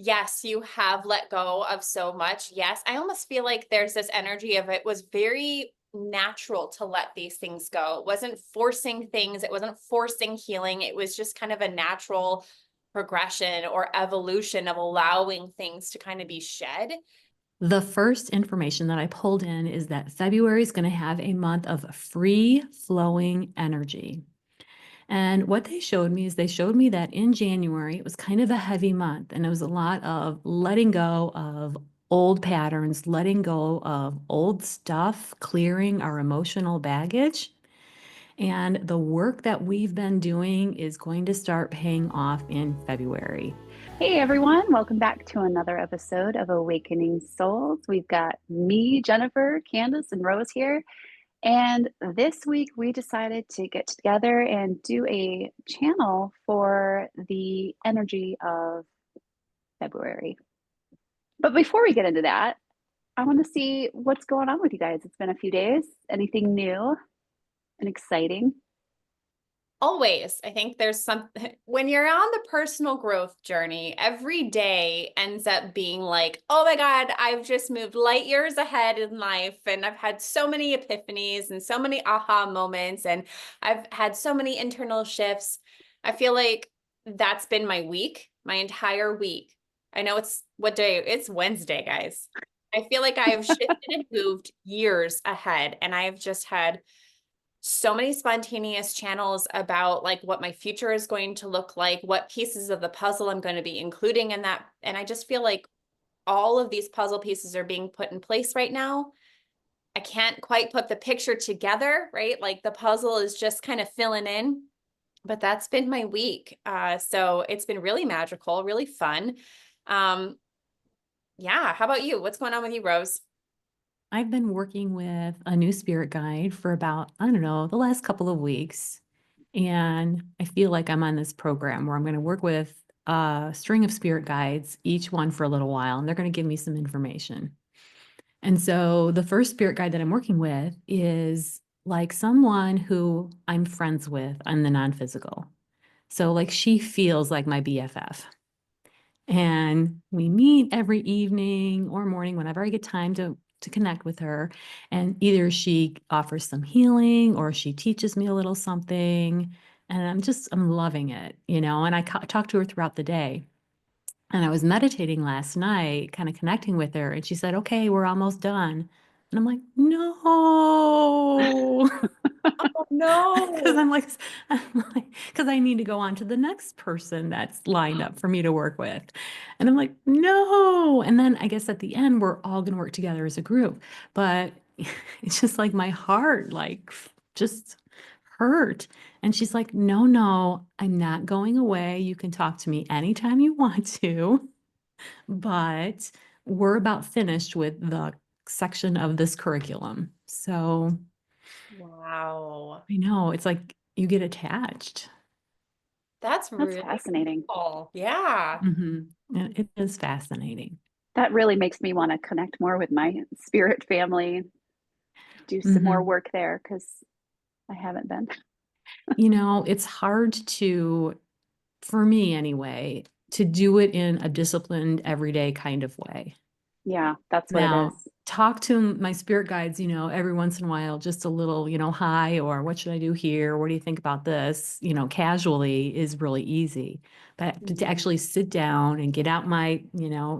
yes, you have let go of so much. Yes, I almost feel like there's this energy of it was very natural to let these things go. It wasn't forcing things, it wasn't forcing healing. It was just kind of a natural progression or evolution of allowing things to kind of be shed. The first information that I pulled in is that February is going to have a month of free flowing energy. And what they showed me is they showed me that in January, it was kind of a heavy month, and it was a lot of letting go of old patterns, letting go of old stuff, clearing our emotional baggage. And the work that we've been doing is going to start paying off in February. Hey everyone, welcome back to another episode of Awakening Souls. We've got me, Jennifer, Candice, and Rose here. And this week we decided to get together and do a channel for the energy of February. But before we get into that, I want to see what's going on with you guys. It's been a few days. Anything new and exciting? Always, I think there's when you're on the personal growth journey, every day ends up being like, oh my God, I've just moved light years ahead in life. And I've had so many epiphanies and so many aha moments. And I've had so many internal shifts. I feel like that's been my week, my entire week. I know it's what day? It's Wednesday, guys. I feel like I've shifted and moved years ahead. And I've just had so many spontaneous channels about like what my future is going to look like, what pieces of the puzzle I'm going to be including in that. And I just feel like all of these puzzle pieces are being put in place right now. I can't quite put the picture together, right? Like the puzzle is just kind of filling in, but that's been my week. So it's been really magical, really fun. Yeah. How about you? What's going on with you, Rose? I've been working with a new spirit guide for about, I don't know, the last couple of weeks. And I feel like I'm on this program where I'm going to work with a string of spirit guides, each one for a little while, and they're going to give me some information. And so the first spirit guide that I'm working with is like someone who I'm friends with on the non-physical. So like she feels like my BFF. And we meet every evening or morning whenever I get time to connect with her. And either she offers some healing or she teaches me a little something. And I'm loving it, and I talk to her throughout the day. And I was meditating last night, kind of connecting with her, and she said, "Okay, we're almost done." And I'm like, "No." Oh Because no. because I need to go on to the next person that's lined up for me to work with. And I'm like, "No." And then I guess at the end, we're all going to work together as a group. But it's just like my heart, like, just hurt. And she's like, "No, no, I'm not going away. You can talk to me anytime you want to, but we're about finished with the section of this curriculum." So Wow. I know it's like you get attached. That's That's really fascinating. cool. Yeah. It is fascinating. That really makes me want to connect more with my spirit family, do some more hmm work there because I haven't been. It's hard for me anyway, to do it in a disciplined, everyday kind of way. Yeah, that's what it is. Now, talk to my spirit guides, every once in a while, just a little, hi, or what should I do here? What do you think about this? Casually is really easy. But to Mhm. actually sit down and get out my,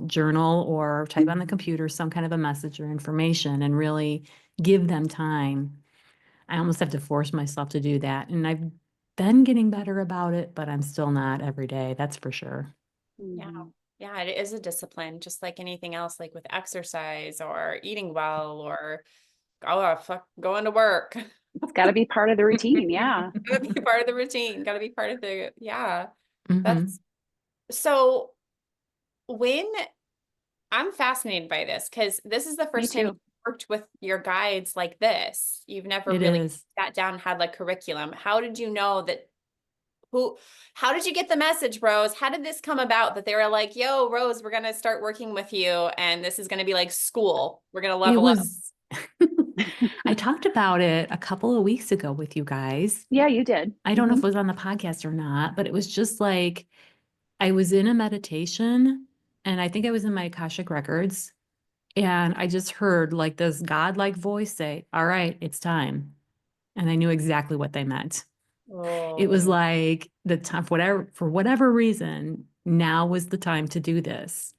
journal or type on the computer some kind of a message or information and really give them time, I almost have to force myself to do that. And I've been getting better about it, but I'm still not every day. That's for sure. Yeah. Mhm. Yeah, it is a discipline, just like anything else, like with exercise or eating well or going to work. It's got to be part of the routine. Yeah. Gotta be part of the routine, gotta be part of the, yeah. hmm That's so when I'm fascinated by this because this is the Me first time you too. worked with your guides like this. You've never It really is. sat down and had like curriculum. How did you know that who, how did you get the message, Rose? How did this come about that they were like, yo, Rose, we're going to start working with you and this is going to be like school. We're going to It level up. was, I talked about it a couple of weeks ago with you guys. Yeah, you did. I don't know Hmm. if it was on the podcast or not, but it was just like I was in a meditation and I think I was in my Akashic records, and I just heard like this godlike voice say, "All right, it's time." And I knew exactly what they meant. It was Oh, like the time, for whatever reason, now was the time to do this.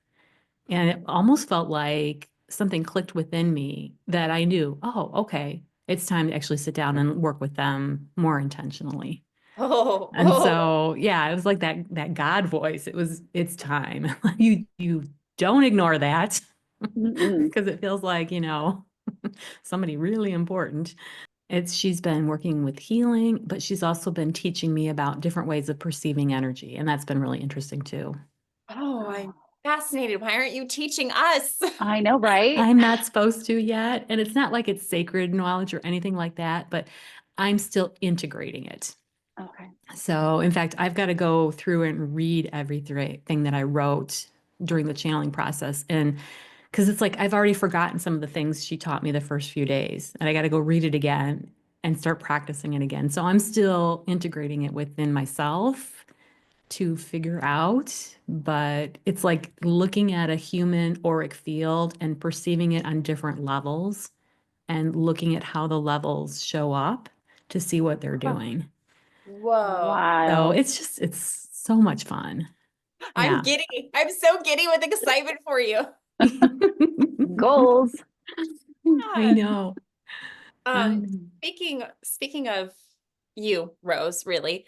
And it almost felt like something clicked within me that I knew, oh, okay, it's time to actually sit down and work with them more intentionally. oh, And oh. so, yeah, it was like that God voice. It's time. You don't ignore that Mm-mm. because it feels like, somebody really important. She's been working with healing, but she's also been teaching me about different ways of perceiving energy, and that's been really interesting too. Oh, I'm Oh, fascinated. Why aren't you teaching us? I know, right? I'm not supposed to yet, and it's not like it's sacred knowledge or anything like that, but I'm still integrating it. Okay. So, in fact, I've got to go through and read everything that I wrote during the channeling process. And because it's like I've already forgotten some of the things she taught me the first few days, and I got to go read it again and start practicing it again. So, I'm still integrating it within myself to figure out, but it's like looking at a human auric field and perceiving it on different levels and looking at how the levels show up to see what they're Huh. doing. Whoa. So Wild. it's so much fun. I'm Yeah. giddy. I'm so giddy with excitement for you. Goals. I Yeah. know. I Um, know. speaking of you, Rose, really,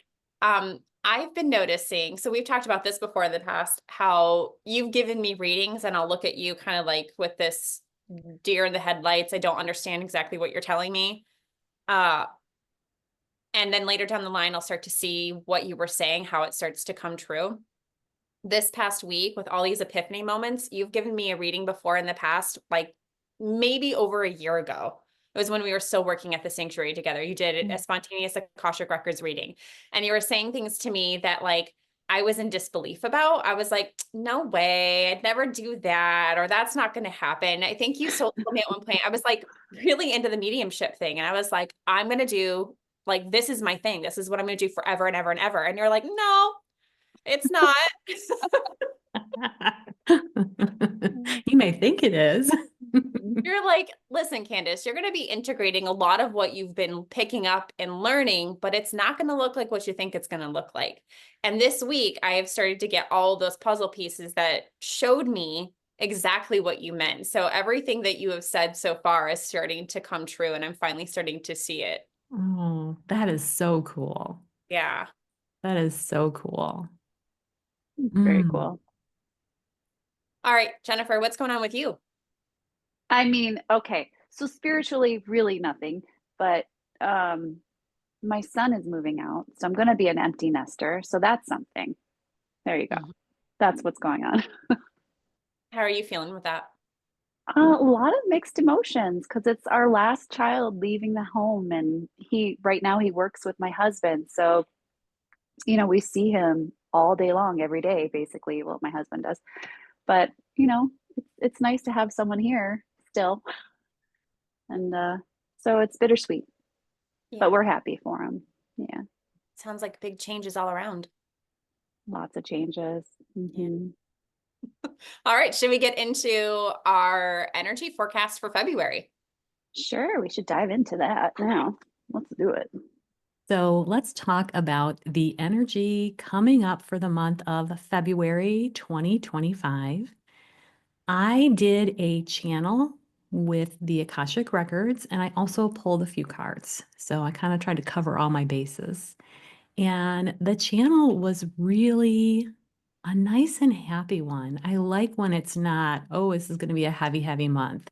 I've been noticing, so we've talked about this before in the past, how you've given me readings and I'll look at you kind of like with this deer in the headlights. I don't understand exactly what you're telling me. Uh, and then later down the line, I'll start to see what you were saying, how it starts to come true. This past week, with all these epiphany moments, you've given me a reading before in the past, like maybe over a year ago. It was when we were still working at the sanctuary together. You did a spontaneous Akashic Records reading, and you were saying things to me that like I was in disbelief about. I was like, no way, I'd never do that, or that's not going to happen. I think you told me at one point, I was like really into the mediumship thing. And I was like, I'm going to do like, this is my thing. This is what I'm going to do forever and ever and ever. And you're like, no, it's not. You may think it is. You're like, listen, Candice, you're going to be integrating a lot of what you've been picking up and learning, but it's not going to look like what you think it's going to look like. And this week, I have started to get all those puzzle pieces that showed me exactly what you meant. So everything that you have said so far is starting to come true, and I'm finally starting to see it. Oh, that is so cool. Yeah. That is so cool. Very Mm. cool. All right, Jennifer, what's going on with you? I mean, okay. So spiritually, really nothing. But um, my son is moving out. So I'm going to be an empty nester. So that's something. There you go. Mhm. That's what's going on. How are you feeling with that? A lot of mixed emotions because it's our last child leaving the home. And right now, he works with my husband. So, we see him all day long, every day, basically. Well, my husband does. But, it's nice to have someone here still. And so it's bittersweet, but Yeah. we're happy for him. Yeah, Sounds like big changes all around. lots of changes. Yeah. Hmm. All right, should we get into our energy forecast for February? Sure, we should dive into that now. Let's do it. So let's talk about the energy coming up for the month of February 2025. I did a channel with the Akashic Records, and I also pulled a few cards. So I kind of tried to cover all my bases. And the channel was really a nice and happy one. I like when it's not, oh, this is going to be a heavy, heavy month.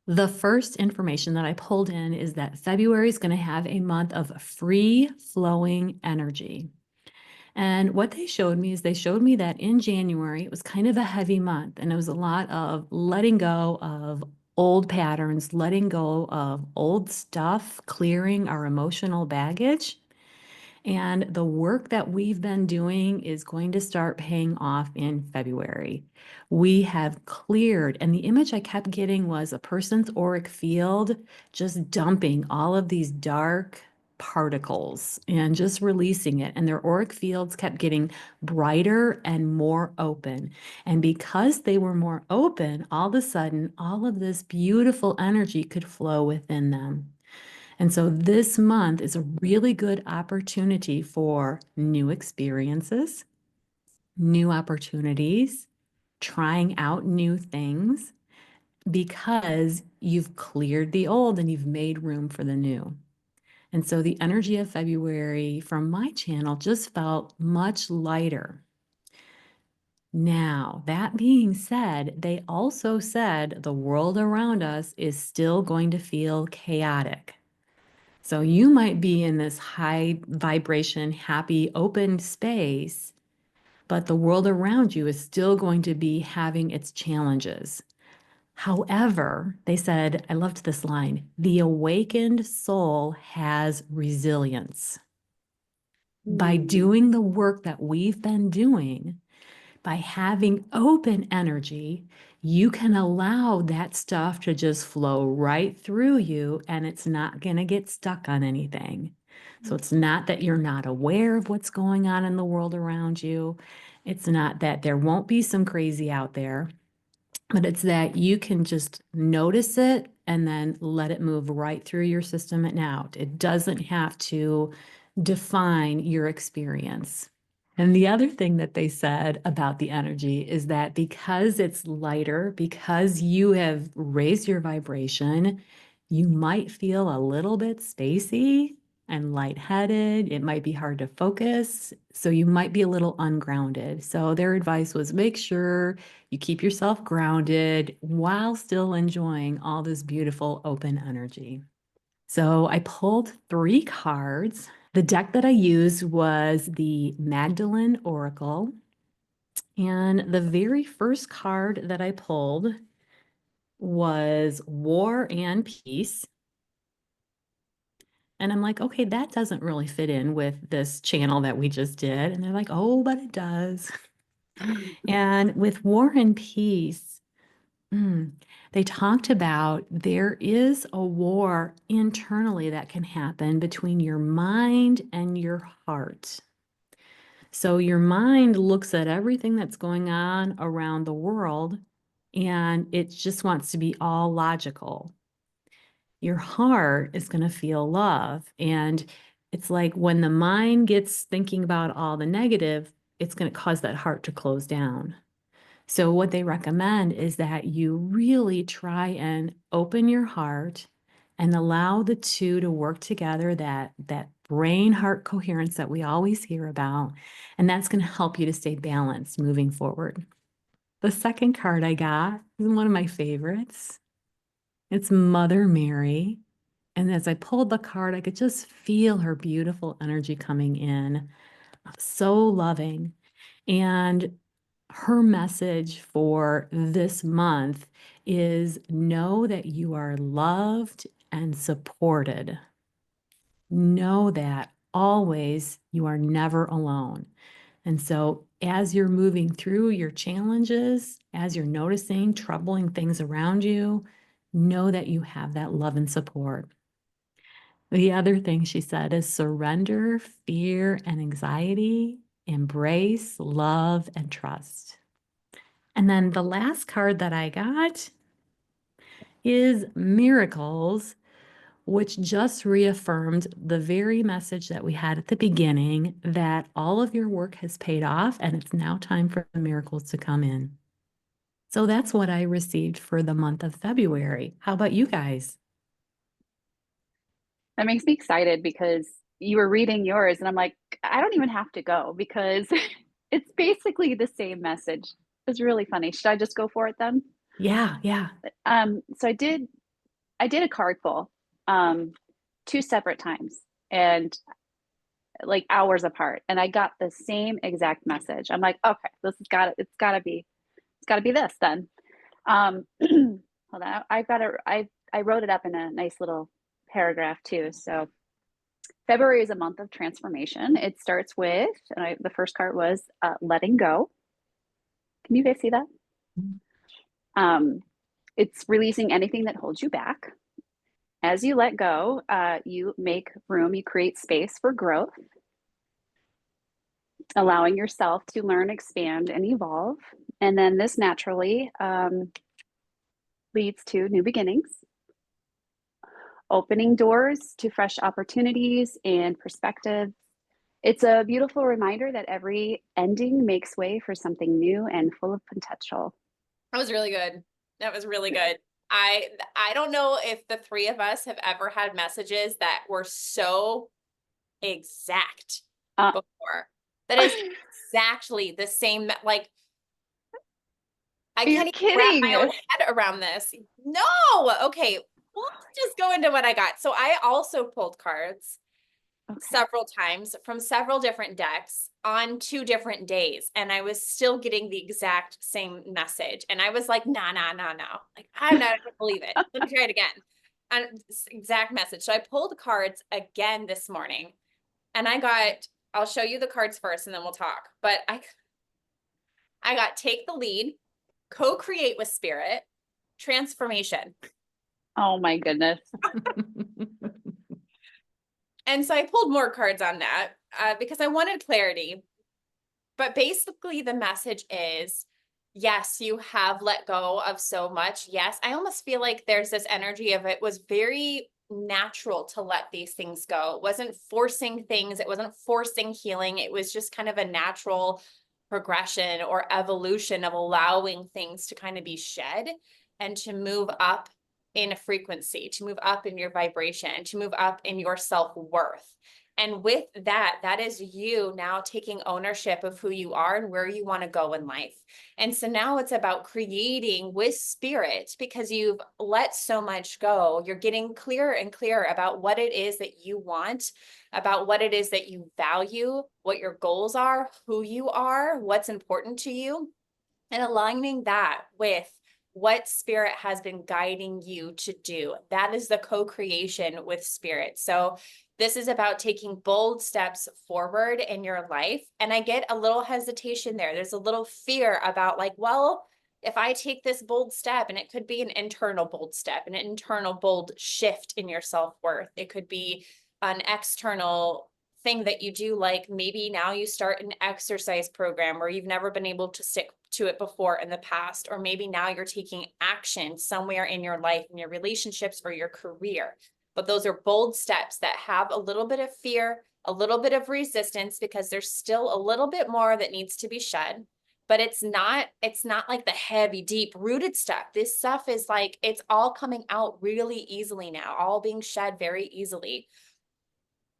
The first information that I pulled in is that February is going to have a month of free flowing energy. And what they showed me is they showed me that in January, it was kind of a heavy month, and it was a lot of letting go of old patterns, letting go of old stuff, clearing our emotional baggage. And the work that we've been doing is going to start paying off in February. We have cleared, and the image I kept getting was a person's auric field just dumping all of these dark particles and just releasing it. And their auric fields kept getting brighter and more open. And because they were more open, all of a sudden, all of this beautiful energy could flow within them. And so this month is a really good opportunity for new experiences, new opportunities, trying out new things, because you've cleared the old and you've made room for the new. And so the energy of February from my channel just felt much lighter. Now, that being said, they also said the world around us is still going to feel chaotic. So you might be in this high vibration, happy, open space, but the world around you is still going to be having its challenges. However, they said, I loved this line, the awakened soul has resilience. By doing the work that we've been doing, by having open energy, you can allow that stuff to just flow right through you, and it's not going to get stuck on anything. So it's not that you're not aware of what's going on in the world around you. It's not that there won't be some crazy out there, but it's that you can just notice it and then let it move right through your system and out. It doesn't have to define your experience. And the other thing that they said about the energy is that because it's lighter, because you have raised your vibration, you might feel a little bit spacey and lightheaded. It might be hard to focus. So you might be a little ungrounded. So their advice was make sure you keep yourself grounded while still enjoying all this beautiful open energy. So I pulled 3 cards. The deck that I used was the Magdalene Oracle. And the very first card that I pulled was War and Peace. And I'm like, okay, that doesn't really fit in with this channel that we just did. And they're like, oh, but it does. And with War and Peace, they talked about there is a war internally that can happen between your mind and your heart. So your mind looks at everything that's going on around the world, and it just wants to be all logical. Your heart is going to feel love. And it's like when the mind gets thinking about all the negative, it's going to cause that heart to close down. So what they recommend is that you really try and open your heart and allow the two to work together, that brain heart coherence that we always hear about. And that's going to help you to stay balanced moving forward. The second card I got is one of my favorites. It's Mother Mary. And as I pulled the card, I could just feel her beautiful energy coming in. So loving. And her message for this month is know that you are loved and supported. Know that always you are never alone. And so as you're moving through your challenges, as you're noticing troubling things around you, know that you have that love and support. The other thing she said is surrender fear and anxiety, embrace love and trust. And then the last card that I got is Miracles, which just reaffirmed the very message that we had at the beginning, that all of your work has paid off and it's now time for the miracles to come in. So that's what I received for the month of February. How about you guys? That makes me excited because you were reading yours, and I'm like, I don't even have to go because it's basically the same message. It's really funny. Should I just go for it then? Yeah, yeah. So I did a card pull, um, 2 separate times and like hours apart, and I got the same exact message. I'm like, okay, it's gotta be this then. Hold on, I wrote it up in a nice little paragraph too. So February is a month of transformation. It starts with, the first card was letting go. Can you guys see that? Um, it's releasing anything that holds you back. as you let go, you make room, you create space for growth, allowing yourself to learn, expand, and evolve. And then this naturally leads to new beginnings, opening doors to fresh opportunities and perspectives. It's a beautiful reminder that every ending makes way for something new and full of potential. That was really good. That was really good. I don't know if the three of us have ever had messages that were so exact before. That is exactly the same. Like, I You're can't even wrap my own kidding. head around this. No. Okay. We'll just go into what I got. So I also pulled cards several times from several different decks on 2 different days. And I was still getting the exact same message. And I was like, nah. Like, I'm not gonna believe it. Let me try it again. And exact message. So I pulled cards again this morning and I'll show you the cards first and then we'll talk. But I got take the lead, co-create with spirit, transformation. Oh my goodness. And so I pulled more cards on that because I wanted clarity. But basically the message is, yes, you have let go of so much. Yes, I almost feel like there's this energy of it was very natural to let these things go. It wasn't forcing things. It wasn't forcing healing. It was just kind of a natural progression or evolution of allowing things to kind of be shed and to move up in a frequency, to move up in your vibration, to move up in your self-worth. And with that, that is you now taking ownership of who you are and where you want to go in life. And so now it's about creating with spirit because you've let so much go. You're getting clearer and clearer about what it is that you want, about what it is that you value, what your goals are, who you are, what's important to you, and aligning that with what spirit has been guiding you to do. That is the co-creation with spirit. So this is about taking bold steps forward in your life. And I get a little hesitation there. There's a little fear about like, well, if I take this bold step, and it could be an internal bold step, an internal bold shift in your self-worth. It could be an external thing that you do, like maybe now you start an exercise program where you've never been able to stick to it before in the past, or maybe now you're taking action somewhere in your life, in your relationships or your career. But those are bold steps that have a little bit of fear, a little bit of resistance, because there's still a little bit more that needs to be shed. But it's not like the heavy, deep rooted stuff. This stuff is like, it's all coming out really easily now, all being shed very easily.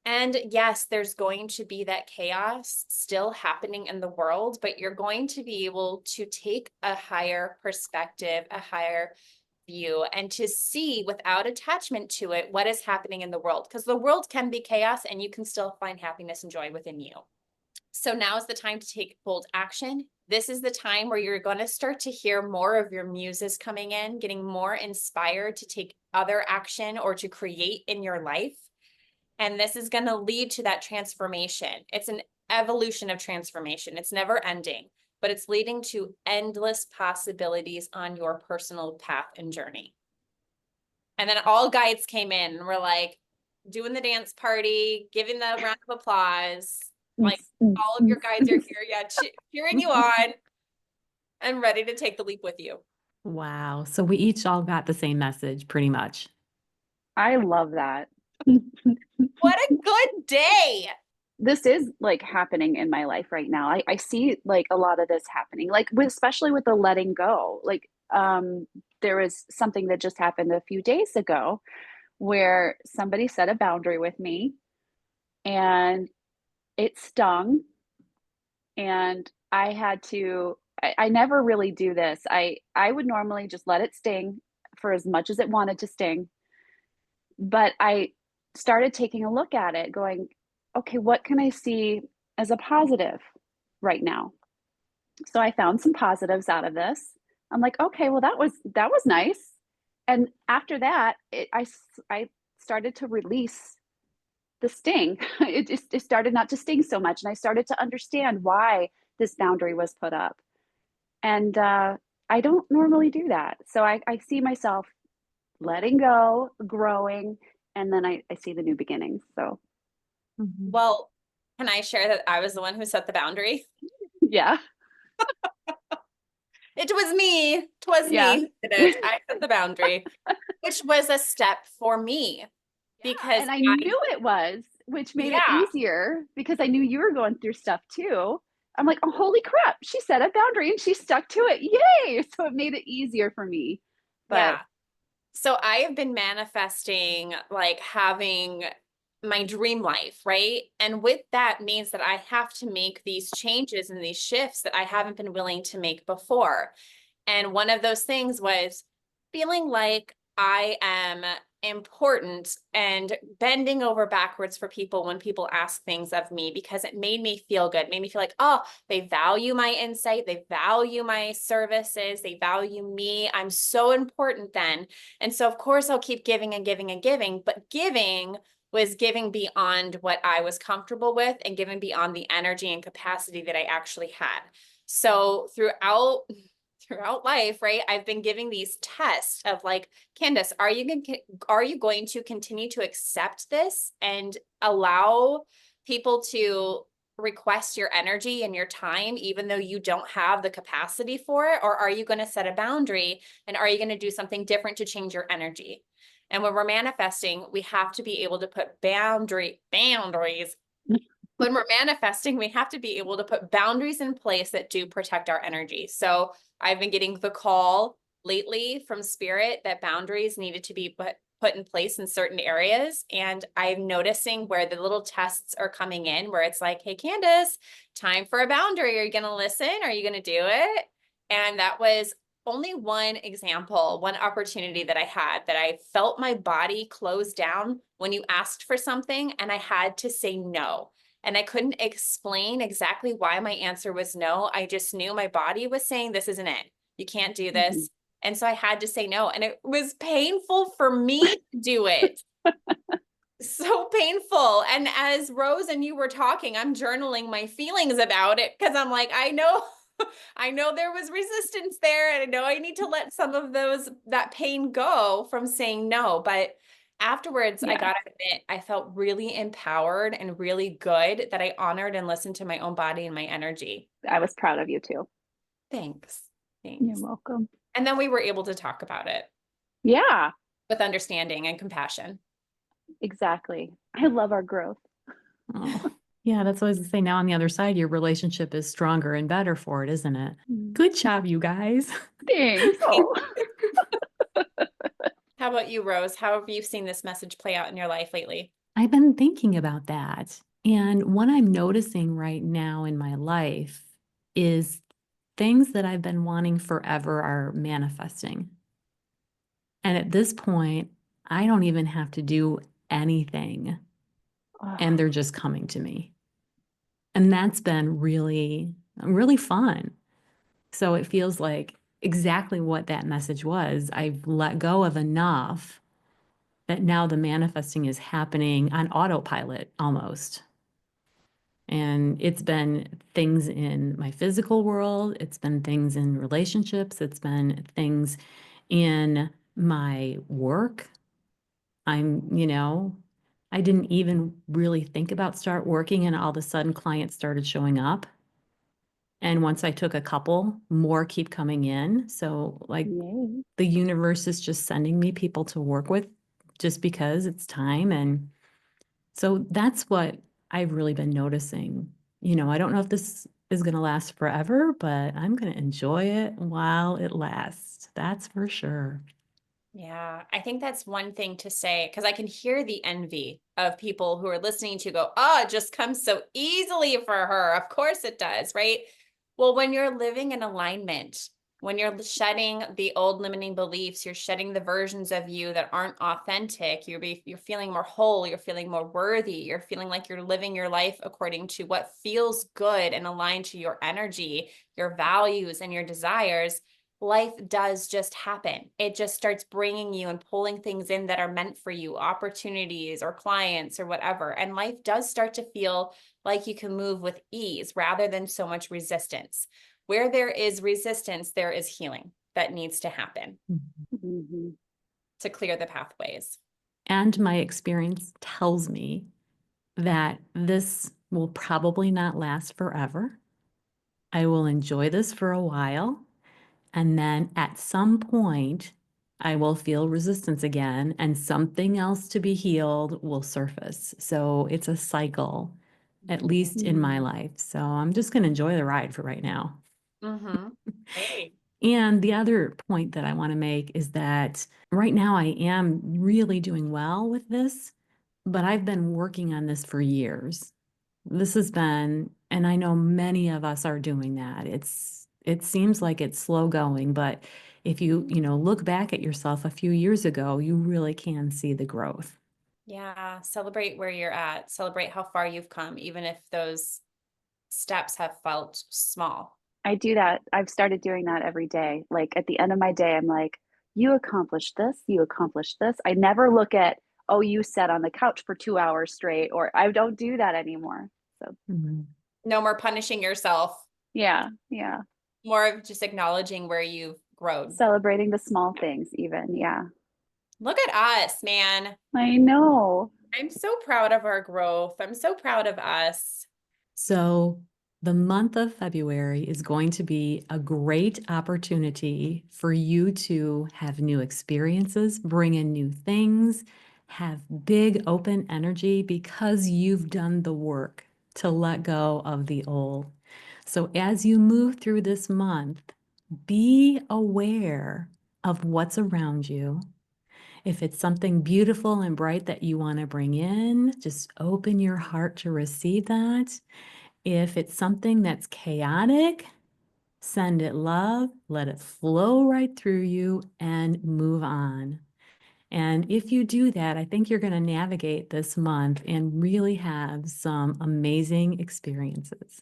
And yes, there's going to be that chaos still happening in the world, but you're going to be able to take a higher perspective, a higher view, and to see without attachment to it what is happening in the world. Because the world can be chaos and you can still find happiness and joy within you. So now is the time to take bold action. This is the time where you're going to start to hear more of your muses coming in, getting more inspired to take other action or to create in your life. And this is going to lead to that transformation. It's an evolution of transformation. It's never ending, but it's leading to endless possibilities on your personal path and journey. And then all guides came in and were like doing the dance party, giving the round of applause. Like all of your guides are here, yeah, cheering you on and ready to take the leap with you. Wow. So we each all got the same message pretty much. I love that. What a good day. This is like happening in my life right now. I see like a lot of this happening, like especially with the letting go. Like there was something that just happened a few days ago where somebody set a boundary with me and it stung, and I had to I never really do this. I would normally just let it sting for as much as it wanted to sting. But I started taking a look at it, going, okay, what can I see as a positive right now? So I found some positives out of this. I'm like, okay, well that was nice. And after that, I started to release the sting. It started not to sting so much, and I started to understand why this boundary was put up. And I don't normally do that, so I see myself letting go, growing, and then I see the new beginnings. So Well, can I share that I was the one who set the boundary? yeah. It was me. Twas Yeah. me who did it. I set the boundary, which was a step for me because And I knew it was, which made it yeah, easier because I knew you were going through stuff too. I'm like, oh, holy crap, she set a boundary and she stuck to it. Yay. So it made it easier for me. But yeah. So I have been manifesting like having my dream life, right? And with that means that I have to make these changes and these shifts that I haven't been willing to make before. And one of those things was feeling like I am important and bending over backwards for people when people ask things of me because it made me feel good, made me feel like, oh, they value my insight, they value my services, they value me. I'm so important then. And so, of course, I'll keep giving and giving and giving, but giving was giving beyond what I was comfortable with and giving beyond the energy and capacity that I actually had. So throughout life, right? I've been giving these tests of like, Candice, are you going to continue to accept this and allow people to request your energy and your time, even though you don't have the capacity for it? Or are you going to set a boundary and are you going to do something different to change your energy? And when we're manifesting, we have to be able to put boundaries. When we're manifesting, we have to be able to put boundaries in place that do protect our energy. So I've been getting the call lately from spirit that boundaries needed to be put in place in certain areas. And I'm noticing where the little tests are coming in, where it's like, hey, Candice, time for a boundary. Are you going to listen? Are you going to do it? And that was only one example, one opportunity that I had that I felt my body close down when you asked for something and I had to say no. And I couldn't explain exactly why my answer was no. I just knew my body was saying, this isn't it. You can't do this. And so I had to say no. And it was painful for me to do it. So painful. And as Rose and you were talking, I'm journaling my feelings about it because I'm like, I know there was resistance there. And I know I need to let some of that pain go from saying no. But afterwards, I yeah, gotta admit, I felt really empowered and really good that I honored and listened to my own body and my energy. I was proud of you too. Thanks. You're Thanks. welcome. And then we were able to talk about it Yeah, with understanding and compassion. exactly. I love our growth. Oh, yeah, that's what I was gonna say. Now on the other side, your relationship is stronger and better for it, isn't it? Mm. Good job, you guys. Thanks. Oh. How about you, Rose? How have you seen this message play out in your life lately? I've been thinking about that. And what I'm noticing right now in my life is things that I've been wanting forever are manifesting. And at this point, I don't even have to do anything, and they're just coming to me. And that's been really, really fun. So it feels like exactly what that message was. I've let go of enough that now the manifesting is happening on autopilot almost. And it's been things in my physical world, it's been things in relationships, it's been things in my work. I didn't even really think about start working, and all of a sudden clients started showing up. And once I took a couple, more keep coming in. So like Yay. the universe is just sending me people to work with just because it's time. And so that's what I've really been noticing. I don't know if this is going to last forever, but I'm going to enjoy it while it lasts. That's for sure. Yeah, I think that's one thing to say because I can hear the envy of people who are listening to go, oh, it just comes so easily for her. Of course it does, right? Well, when you're living in alignment, when you're shedding the old limiting beliefs, you're shedding the versions of you that aren't authentic, you're feeling more whole, you're feeling more worthy, you're feeling like you're living your life according to what feels good and aligned to your energy, your values, and your desires. Life does just happen. It just starts bringing you and pulling things in that are meant for you, opportunities or clients or whatever. And life does start to feel like you can move with ease rather than so much resistance. Where there is resistance, there is healing that needs to happen. Mm-hmm. to clear the pathways. And my experience tells me that this will probably not last forever. I will enjoy this for a while. And then at some point, I will feel resistance again, and something else to be healed will surface. So it's a cycle, at least in my life. So I'm just going to enjoy the ride for right now. Mm-hmm. Hey. And the other point that I want to make is that right now I am really doing well with this, but I've been working on this for years. This has been, and I know many of us are doing that. It seems like it's slow going, but if you look back at yourself a few years ago, you really can see the growth. Yeah. Celebrate where you're at. Celebrate how far you've come, even if those steps have felt small. I do that. I've started doing that every day. Like at the end of my day, I'm like, you accomplished this, you accomplished this. I never look at, oh, you sat on the couch for 2 hours straight, or I don't do that anymore. So, No more punishing yourself. yeah, yeah. More of just acknowledging where you've grown. Celebrating the small things, even. Yeah. Look at us, man. I know. I'm so proud of our growth. I'm so proud of us. So the month of February is going to be a great opportunity for you to have new experiences, bring in new things, have big open energy because you've done the work to let go of the old. So as you move through this month, be aware of what's around you. If it's something beautiful and bright that you want to bring in, just open your heart to receive that. If it's something that's chaotic, send it love, let it flow right through you, and move on. And if you do that, I think you're going to navigate this month and really have some amazing experiences.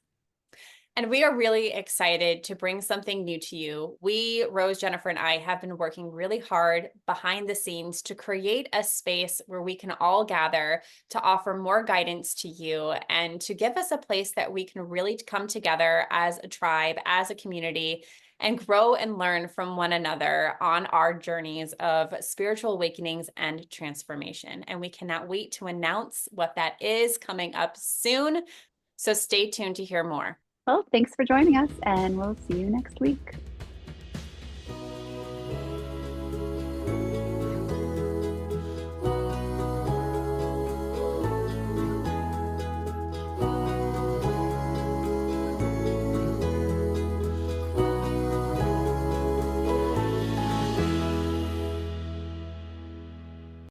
And we are really excited to bring something new to you. We, Rose, Jennifer, and I have been working really hard behind the scenes to create a space where we can all gather to offer more guidance to you and to give us a place that we can really come together as a tribe, as a community, and grow and learn from one another on our journeys of spiritual awakenings and transformation. And we cannot wait to announce what that is coming up soon. So stay tuned to hear more. Well, thanks for joining us, and we'll see you next week.